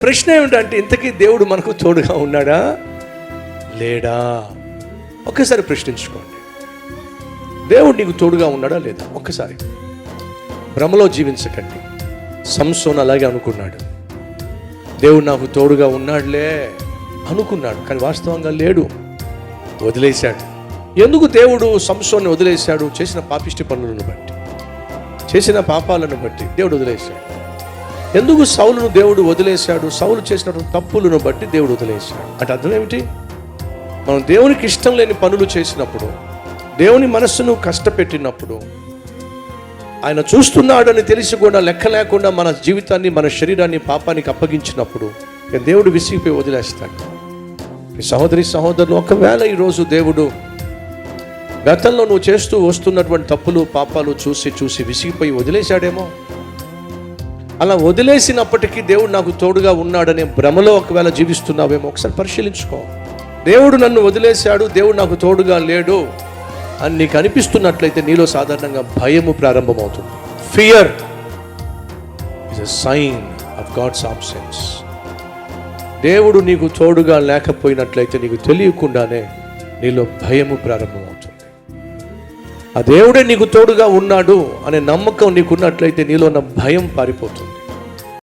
ప్రశ్న ఏమిటంటే, ఇంతకీ దేవుడు మనకు తోడుగా ఉన్నాడా లేడా? ఒక్కసారి ప్రశ్నించుకోండి. దేవుడు నీకు తోడుగా ఉన్నాడా లేదా? ఒక్కసారి భ్రమలో జీవించకండి. సంసోను అలాగే అనుకున్నాడు. దేవుడు నాకు తోడుగా ఉన్నాడులే అనుకున్నాడు, కానీ వాస్తవంగా లేడు. వదిలేశాడు. ఎందుకు దేవుడు సంసోన్ని వదిలేశాడు? చేసిన పాపిష్టి పనులను బట్టి, చేసిన పాపాలను బట్టి దేవుడు వదిలేశాడు. ఎందుకు సౌలును దేవుడు వదిలేశాడు? సౌలు చేసినటువంటి తప్పులను బట్టి దేవుడు వదిలేశాడు. అంటే అర్థం ఏమిటి? మనం దేవునికి ఇష్టం లేని పనులు చేసినప్పుడు, దేవుని మనస్సును కష్టపెట్టినప్పుడు, ఆయన చూస్తున్నాడని తెలిసి కూడా లెక్క లేకుండా మన జీవితాన్ని, మన శరీరాన్ని పాపానికి అప్పగించినప్పుడు దేవుడు విసిగిపోయి వదిలేస్తాడు. ఈ సహోదరి సహోదరులు, ఒకవేళ ఈరోజు దేవుడు గతంలో నువ్వు చేస్తూ వస్తున్నటువంటి తప్పులు పాపాలు చూసి విసిగిపోయి వదిలేశాడేమో. అలా వదిలేసినప్పటికీ దేవుడు నాకు తోడుగా ఉన్నాడనే భ్రమలో ఒకవేళ జీవిస్తున్నావేమో. ఒకసారి పరిశీలించుకో. దేవుడు నన్ను వదిలేశాడు, దేవుడు నాకు తోడుగా లేడు అని నీకు అనిపిస్తున్నట్లయితే నీలో సాధారణంగా భయము ప్రారంభమవుతుంది. Fear is a sign of God's absence. దేవుడు నీకు తోడుగా లేకపోయినట్లయితే నీకు తెలియకుండానే నీలో భయము ప్రారంభమవుతుంది. ఆ దేవుడే నీకు తోడుగా ఉన్నాడు అనే నమ్మకం నీకున్నట్లయితే నీలో ఉన్న భయం పారిపోతుంది.